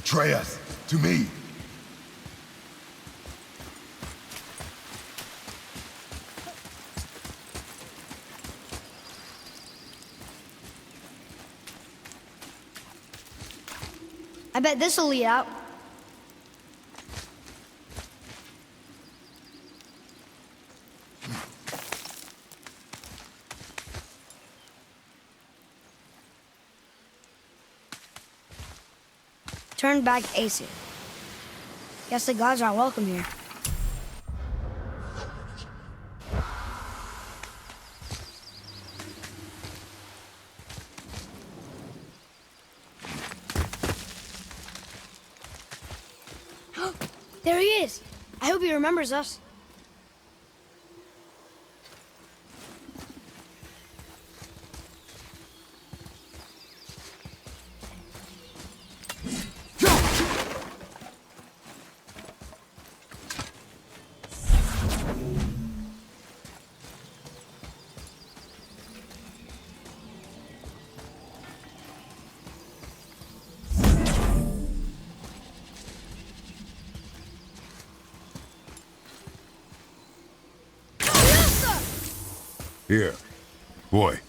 Betray us to me. I bet this'll lead out. Turn back Aesir. Guess the gods aren't welcome here. There he is! I hope he remembers us. Here. Boy.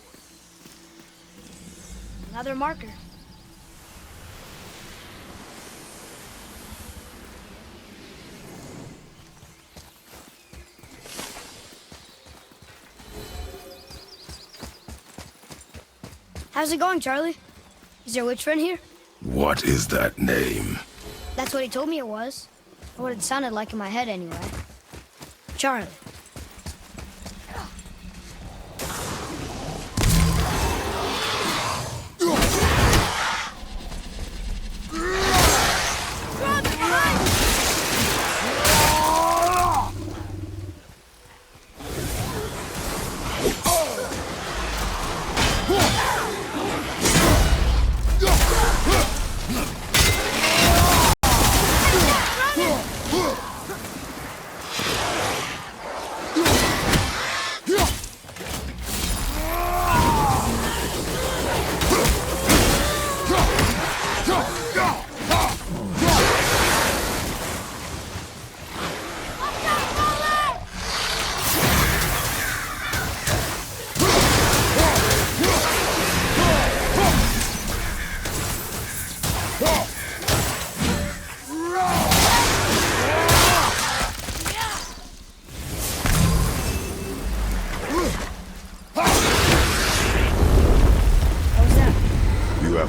Another marker. How's it going, Charlie? Is your witch friend here? What is that name? That's what he told me it was. Or what it sounded like in my head, anyway. Charlie.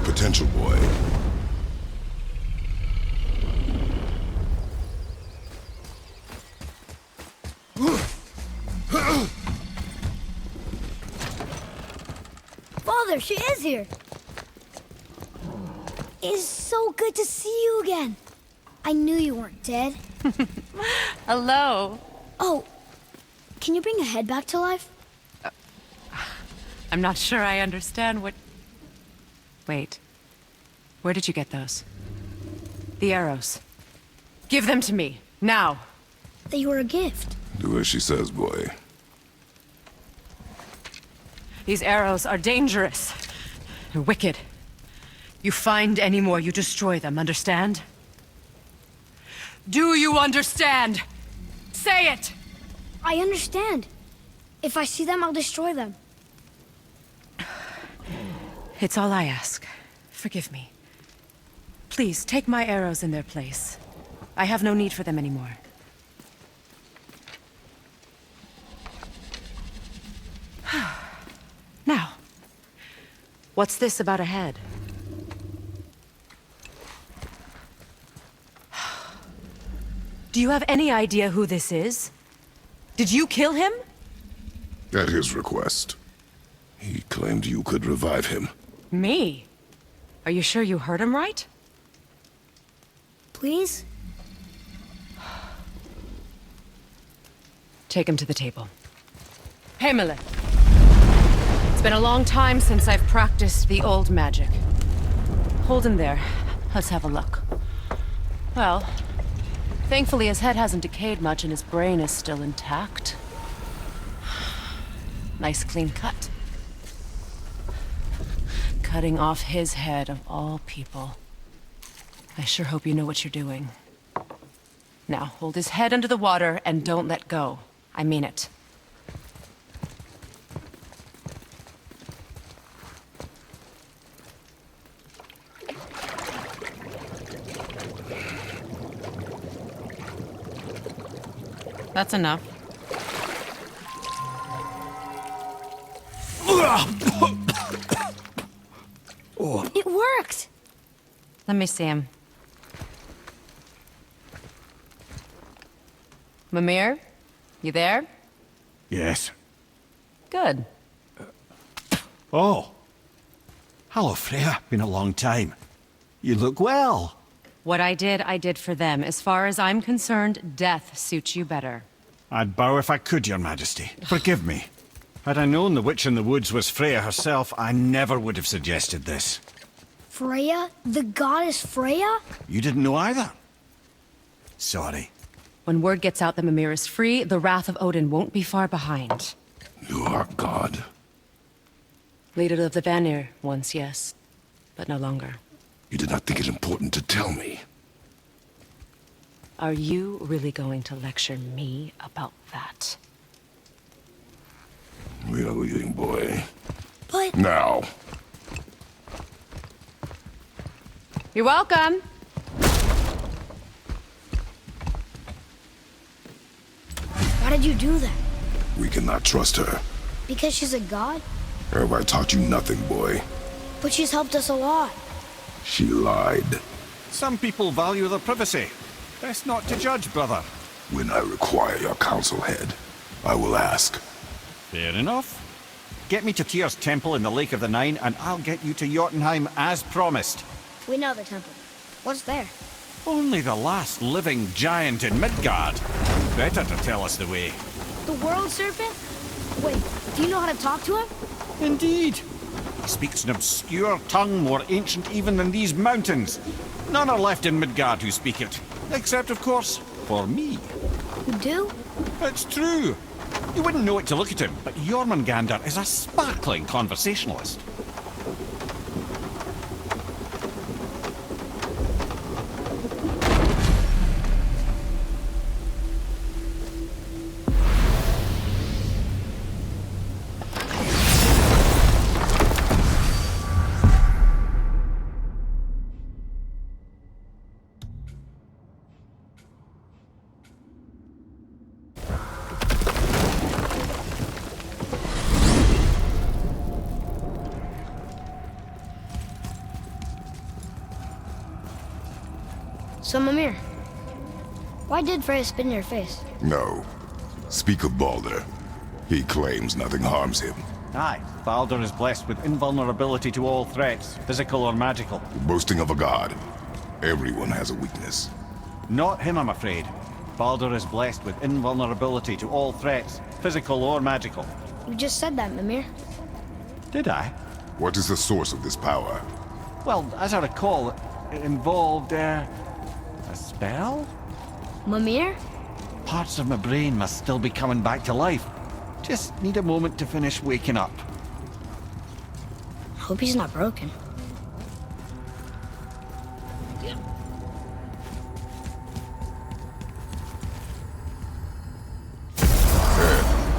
Potential, boy. Father, she is here. It's so good to see you again. I knew you weren't dead. Hello. Oh, can you bring a head back to life? I'm not sure I understand what... Wait. Where did you get those? The arrows. Give them to me, now. They were a gift. Do as she says, boy. These arrows are dangerous. And wicked. You find any more, you destroy them, understand? Do you understand? Say it! I understand. If I see them, I'll destroy them. It's all I ask. Forgive me. Please, take my arrows in their place. I have no need for them anymore. Now, what's this about a head? Do you have any idea who this is? Did you kill him? At his request. He claimed you could revive him. Me? Are you sure you heard him right? Please? Take him to the table. Himmler! It's been a long time since I've practiced the old magic. Hold him there. Let's have a look. Well, thankfully his head hasn't decayed much and his brain is still intact. Nice clean cut. Cutting off his head of all people. I sure hope you know what you're doing. Now, hold his head under the water and don't let go. I mean it. That's enough. It worked! Let me see him. Mimir? You there? Yes. Good. Oh. Hello, Freya. Been a long time. You look well. What I did for them. As far as I'm concerned, death suits you better. I'd bow if I could, Your Majesty. Forgive me. Had I known the witch in the woods was Freya herself, I never would have suggested this. Freya? The goddess Freya? You didn't know either? Sorry. When word gets out that Mimir is free, the wrath of Odin won't be far behind. You are God. Leader of the Vanir, once, yes. But no longer. You did not think it important to tell me. Are you really going to lecture me about that? We are leaving, boy. But... Now. You're welcome! Why did you do that? We cannot trust her. Because she's a god? Have I taught you nothing, boy? But she's helped us a lot. She lied. Some people value their privacy. Best not to judge, brother. When I require your counsel head, I will ask. Fair enough. Get me to Tyr's temple in the Lake of the Nine, and I'll get you to Jotunheim as promised. We know the temple. What's there? Only the last living giant in Midgard. Better to tell us the way. The world serpent? Wait, do you know how to talk to him? Indeed. He speaks an obscure tongue more ancient even than these mountains. None are left in Midgard who speak it. Except, of course, for me. You do? It's true. You wouldn't know it to look at him, but Jormungandr is a sparkling conversationalist. So, Mimir, why did Freya spit in your face? No. Speak of Baldur. He claims nothing harms him. Aye, Baldur is blessed with invulnerability to all threats, physical or magical. Boasting of a god. Everyone has a weakness. Not him, I'm afraid. Baldur is blessed with invulnerability to all threats, physical or magical. You just said that, Mimir. Did I? What is the source of this power? Well, as I recall, it involved, a spell? Mimir? Parts of my brain must still be coming back to life. Just need a moment to finish waking up. Hope he's not broken.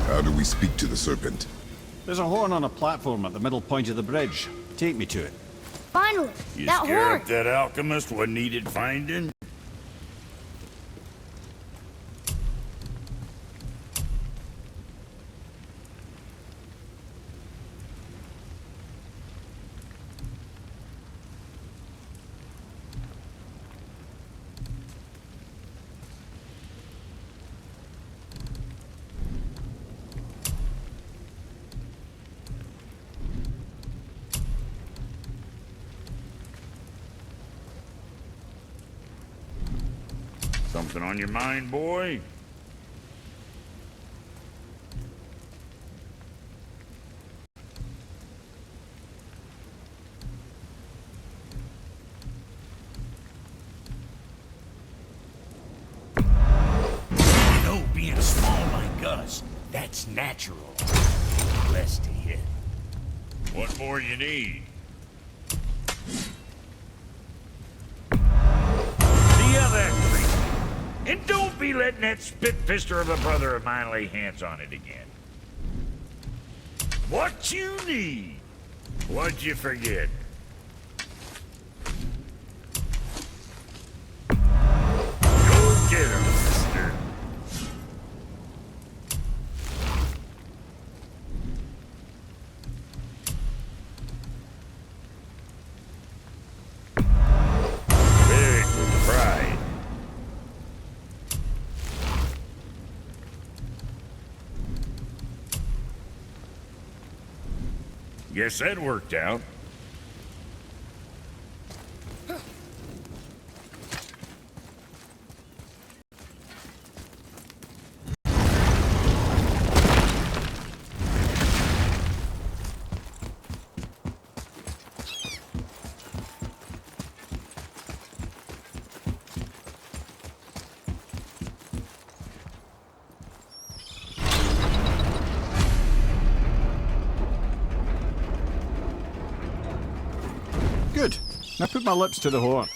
How do we speak to the serpent? There's a horn on a platform at the middle point of the bridge. Take me to it. Finally! You that scared horn! that alchemist what needed finding? Something on your mind, boy? You know, being small like us, that's natural. Blessed to hit. What more you need? And don't be letting that spit-fister of a brother of mine lay hands on it again. What you need? What'd you forget? Go get him, mister. Wear it with pride. Guess that worked out. Good. Now put my lips to the horn.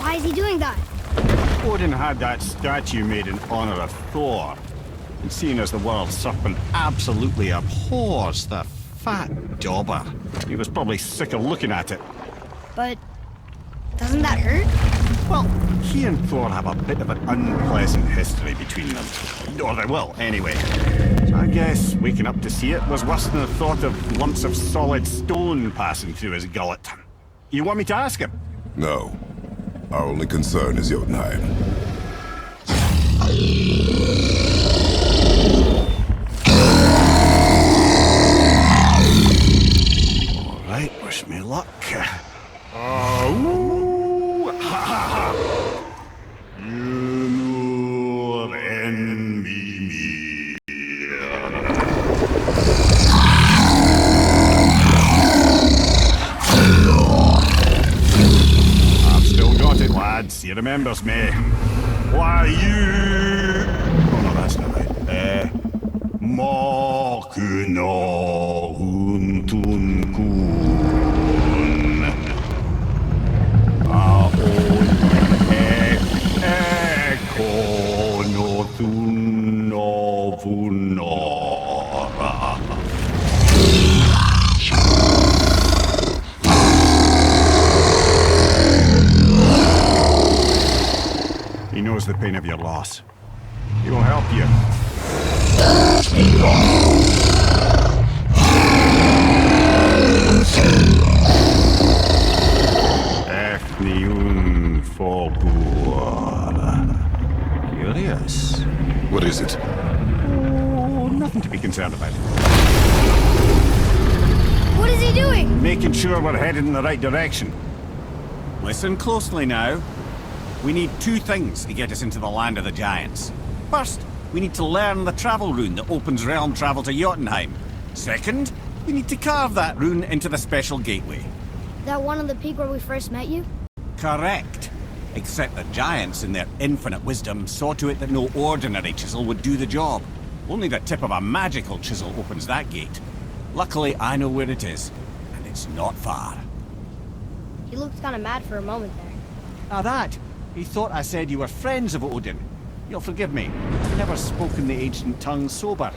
Why is he doing that? Odin had that statue made in honor of Thor. And seeing as the world serpent absolutely abhors the fat dauber, he was probably sick of looking at it. But doesn't that hurt? Well, he and Thor have a bit of an unpleasant history between them. Or they will, anyway. So I guess waking up to see it was worse than the thought of lumps of solid stone passing through his gullet. You want me to ask him? No. Our only concern is Jotunheim. All right, wish me luck. Ooh, ha, ha, ha. You know envy me. I've still got it, lads. He remembers me. Why you? Oh no, that's not right. Makuna huntun kun. Aon ekono tunno vunora. He knows the pain of your loss. He will help you. Efniun Fogur. Curious. What is it? Oh, nothing to be concerned about. What is he doing? Making sure we're headed in the right direction. Listen closely now. We need two things to get us into the land of the giants. First, we need to learn the travel rune that opens realm travel to Jotunheim. Second, we need to carve that rune into the special gateway. That one on the peak where we first met you? Correct. Except the giants, in their infinite wisdom, saw to it that no ordinary chisel would do the job. Only the tip of a magical chisel opens that gate. Luckily, I know where it is, and it's not far. He looked kind of mad for a moment there. Ah, that. He thought I said you were friends of Odin. You'll forgive me. I've never spoken the ancient tongue sober.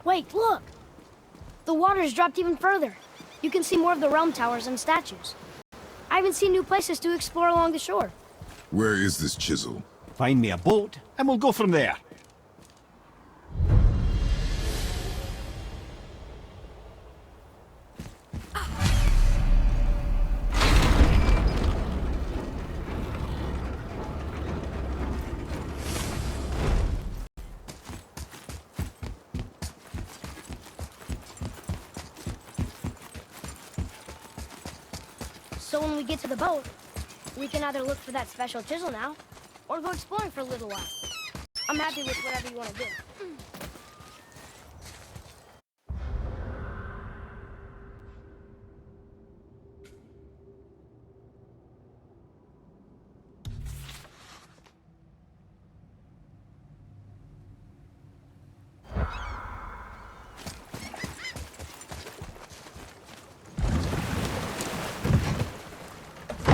Wait, look! The water's dropped even further. You can see more of the realm towers and statues. I even see new places to explore along the shore. Where is this chisel? Find me a boat, and we'll go from there. So when we get to the boat, We can either look for that special chisel now, or go exploring for a little while. I'm happy with whatever you want to do.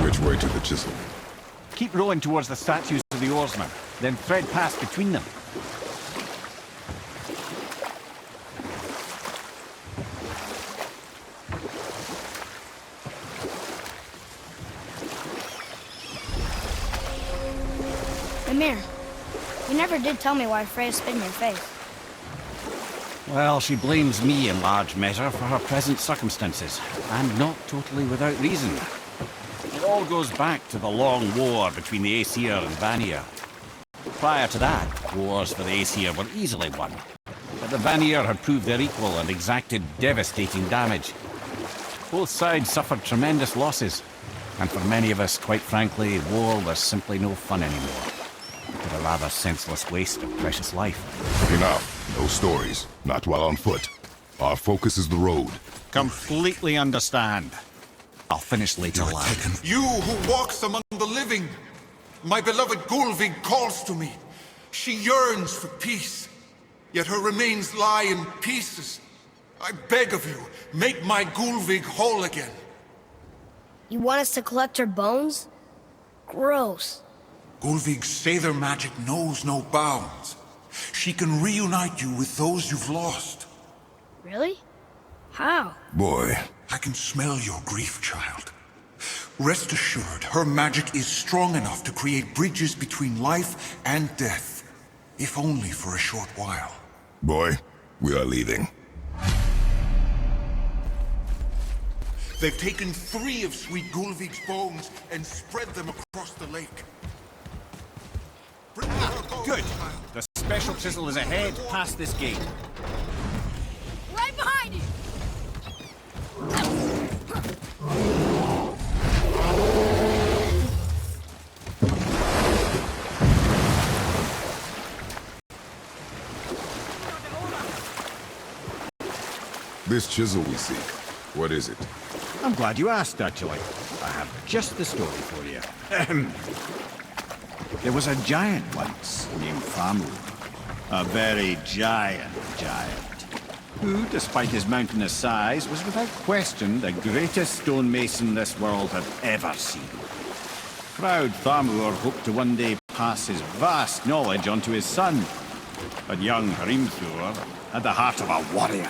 Which way to the chisel? Keep rowing towards the statues of the oarsmen, then thread past between them. Amir, you never did tell me why Freya spit in your face. Well, she blames me in large measure for her present circumstances, and not totally without reason. It all goes back to the long war between the Aesir and Vanir. Prior to that, wars for the Aesir were easily won, but the Vanir had proved their equal and exacted devastating damage. Both sides suffered tremendous losses, and for many of us, quite frankly, war was simply no fun anymore. But a rather senseless waste of precious life. Enough. No stories. Not while on foot. Our focus is the road. Completely understand. I'll finish later, lad. You who walks among the living! My beloved Gulvig calls to me. She yearns for peace, yet her remains lie in pieces. I beg of you, make my Gulvig whole again. You want us to collect her bones? Gross. Gulvig's Sather magic knows no bounds. She can reunite you with those you've lost. Really? How? Boy, I can smell your grief, child. Rest assured, her magic is strong enough to create bridges between life and death, if only for a short while. boy, we are leaving. They've taken 3 of Sweet Gulvig's bones and spread them across the lake. Bring her bones, Good. child. The special chisel is ahead, past this gate. Right behind you! This chisel we seek, what is it? I'm glad you asked, actually. I have just the story for you. There was a giant once named Famu. A very giant, who, despite his mountainous size, was without question the greatest stonemason this world had ever seen. Proud Thamur hoped to one day pass his vast knowledge on to his son. But young Hrimthur had the heart of a warrior.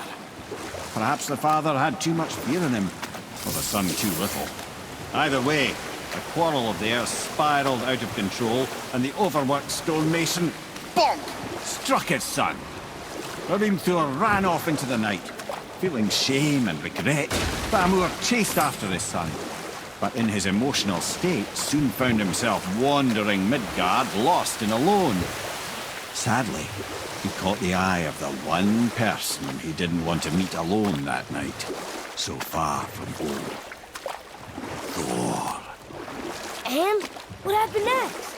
Perhaps the father had too much fear in him, or the son too little. Either way, the quarrel of theirs spiraled out of control, and the overworked stonemason, bonk, struck his son. Hrimthur ran off into the night. Feeling shame and regret, Thamur chased after his son, but in his emotional state soon found himself wandering Midgard, lost and alone. Sadly, he caught the eye of the one person he didn't want to meet alone that night, so far from home. Thor. And? What happened next?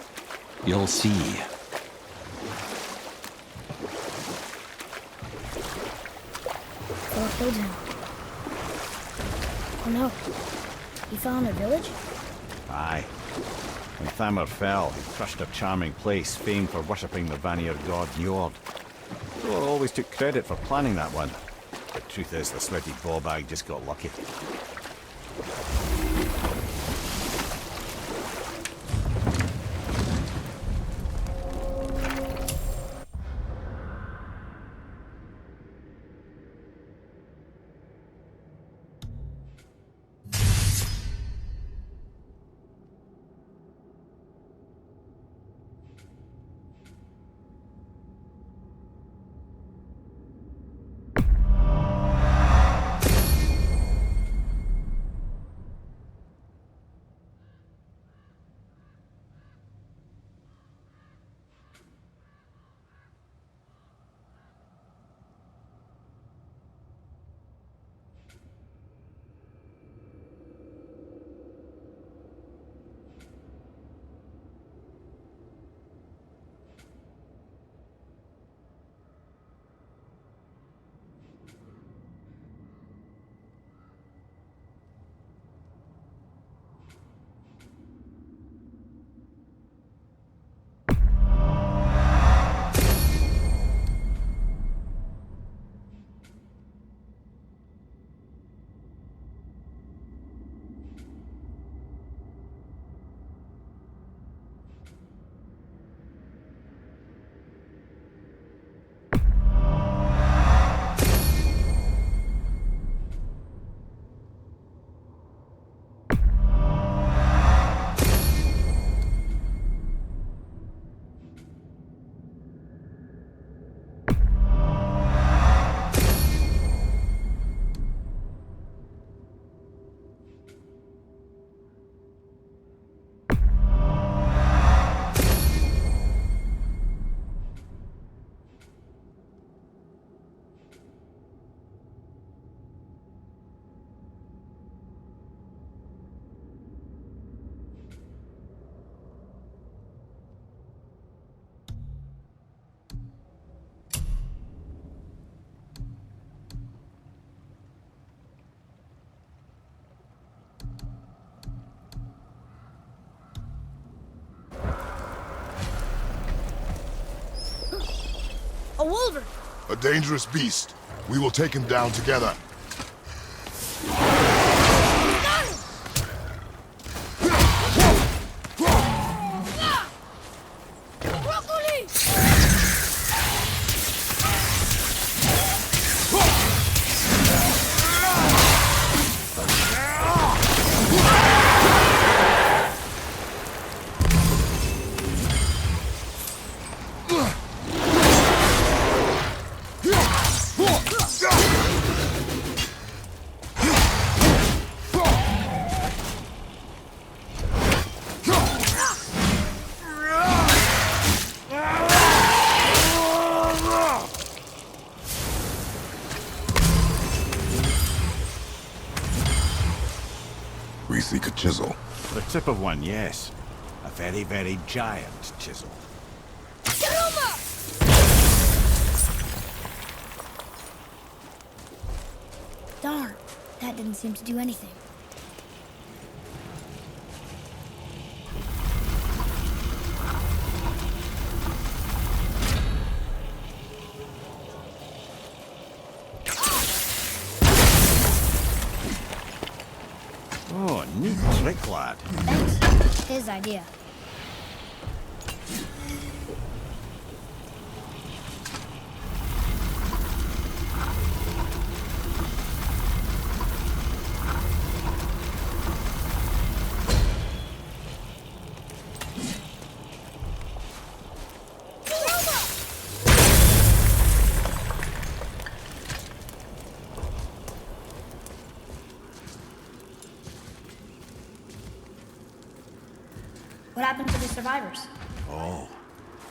You'll see. Thor killed him. Oh no. He fell in a village? Aye. When Thamur fell, he crushed a charming place famed for worshipping the Vanir god Njord. Thor always took credit for planning that one. The truth is, the sweaty ballbag just got lucky. wolverine. A dangerous beast. We will take him down together. Got him! Broccoli! We seek a chisel. The tip of one, yes. A very, very giant chisel. Darn, that didn't seem to do anything. Oh, neat trick, lad. Thanks. His idea. What happened to the survivors? Oh,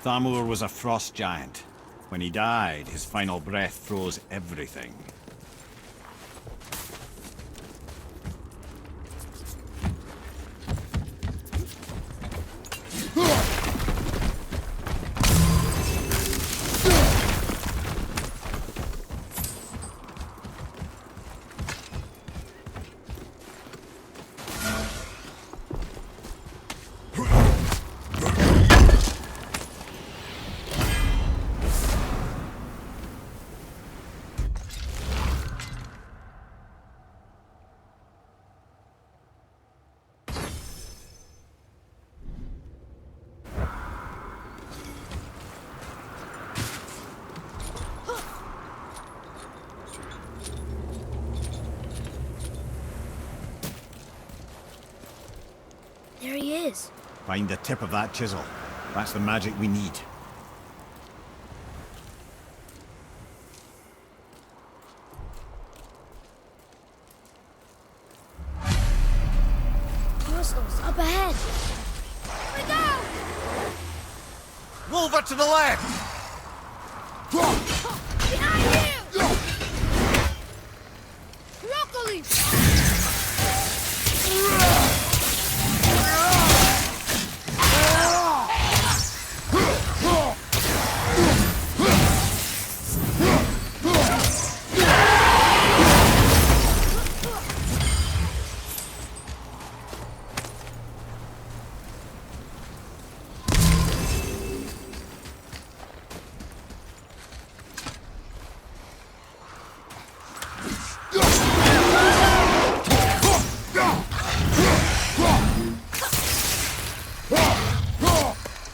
Thamur was a frost giant. When he died, his final breath froze everything. There he is. Find the tip of that chisel. That's the magic we need. Crystals up ahead. Look out! Wolver to the left! Behind you! Broccoli!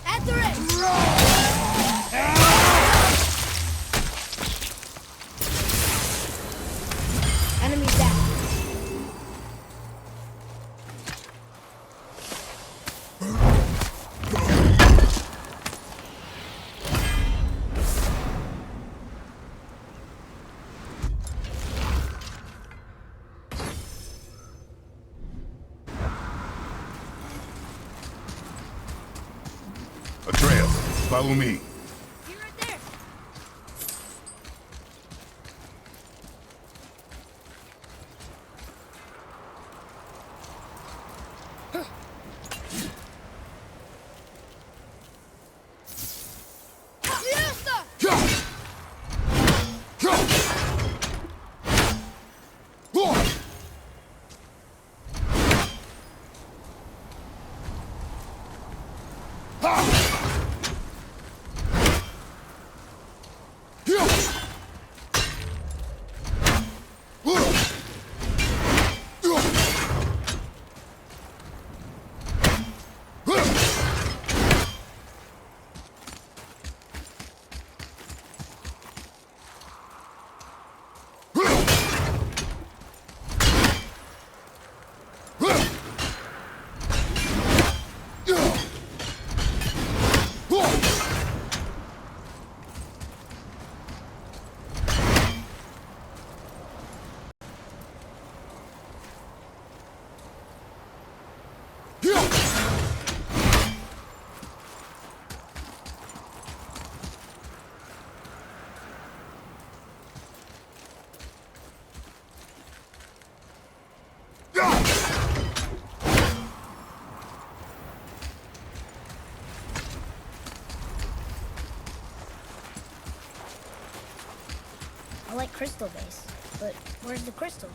At the race! Enemy down. A trail. Follow me. You're right there. crystal base. But where's the crystal?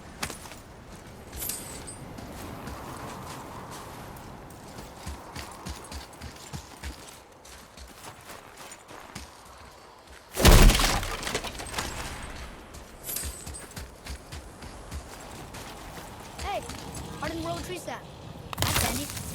Hey, hardened roller tree sap. That's handy.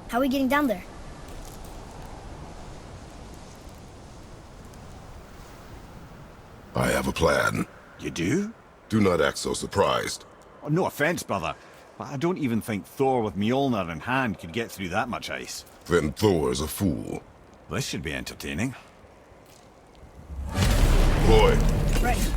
How are we getting down there? I have a plan. You do? Do not act so surprised. Oh, no offense, brother, but I don't even think Thor with Mjolnir in hand could get through that much ice. Then Thor's a fool. This should be entertaining. Boy, Right.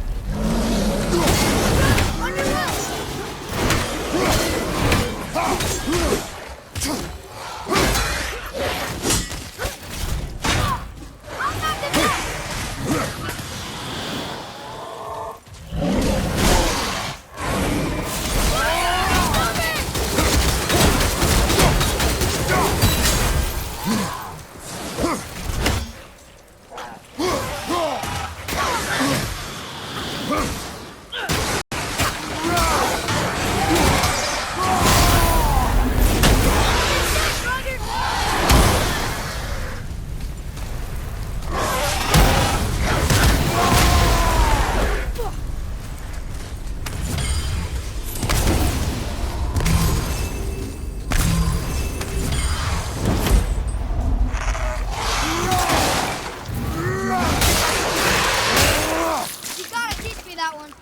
You gotta teach me that one.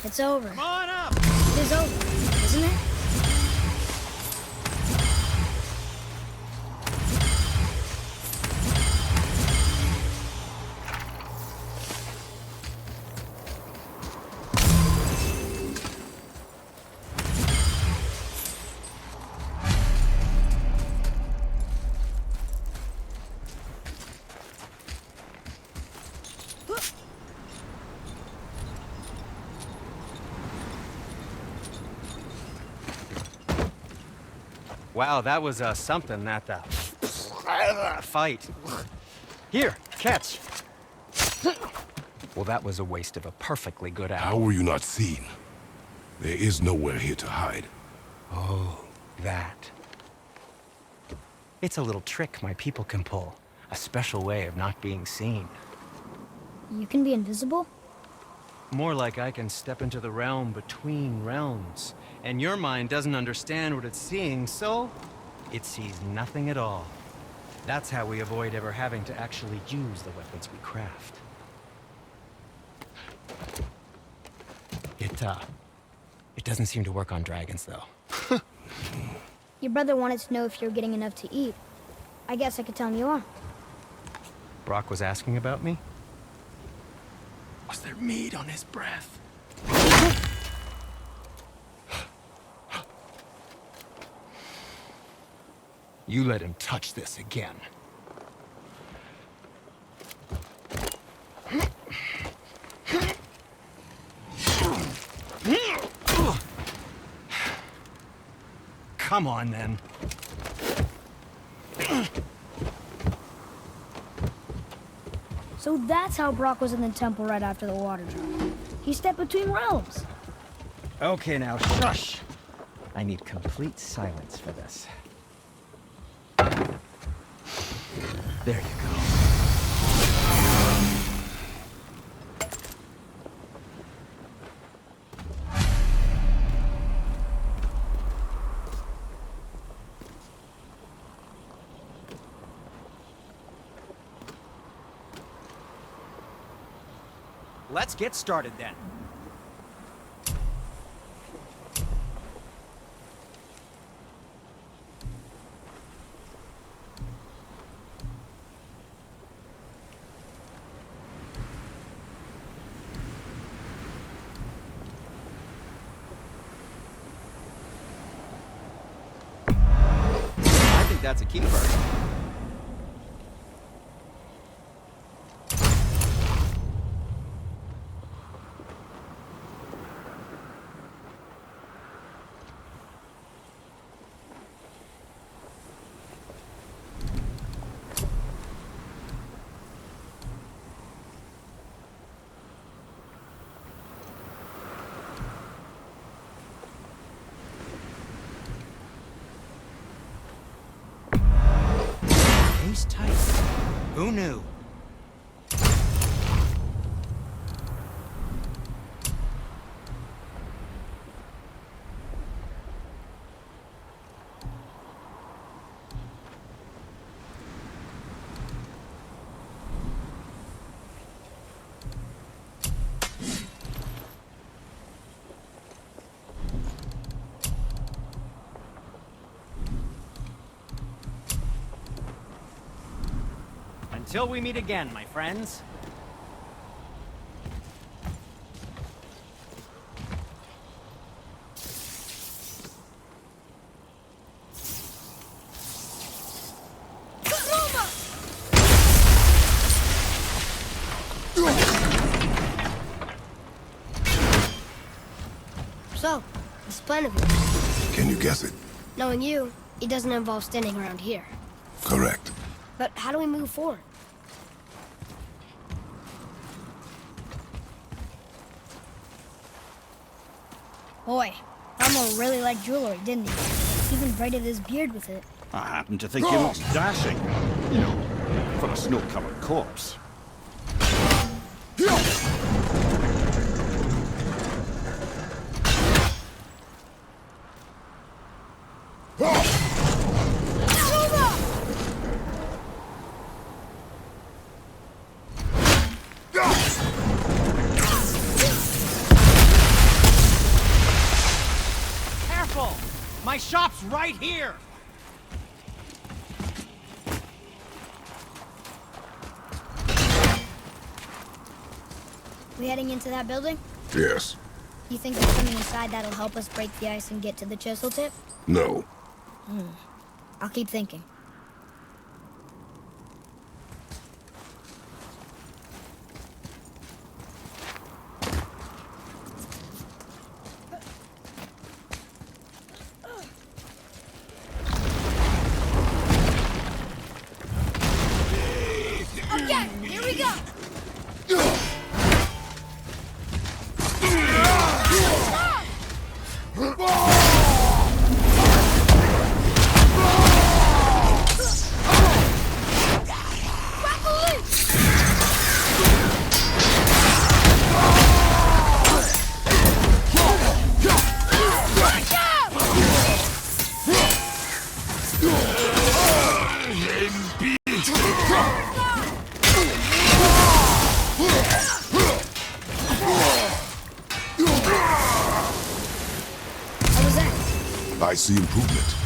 It's over. Come on up! It is over, isn't it? Wow, that was something, that fight. Here, catch. Well, that was a waste of a perfectly good How apple. were you not seen? There is nowhere here to hide. Oh, that. It's a little trick my people can pull. A special way of not being seen. You can be invisible? More like I can step into the realm between realms. And your mind doesn't understand what it's seeing, so it sees nothing at all. That's how we avoid ever having to actually use the weapons we craft. It doesn't seem to work on dragons, though. Your brother wanted to know if you're getting enough to eat. I guess I could tell him you are. Brock was asking about me? Was there meat on his breath? You let him touch this again. Come on, then. So that's how Brock was in the temple right after the water drop. He stepped between realms. Okay, now shush. I need complete silence for this. There you go. Let's get started then. I think that's a keeper. Tight. Who knew? Until we meet again, my friends. So, this plan of yours. Can you guess it? Knowing you, it doesn't involve standing around here. Correct. But how do we move forward? Boy, Elmo really liked jewelry, didn't he? Even braided his beard with it. I happen to think he looks dashing. You know, for a snow-covered corpse. Careful! My shop's right here! We heading into that building? Yes. You think there's something inside that'll help us break the ice and get to the chisel tip? No. I'll keep thinking. I see improvement.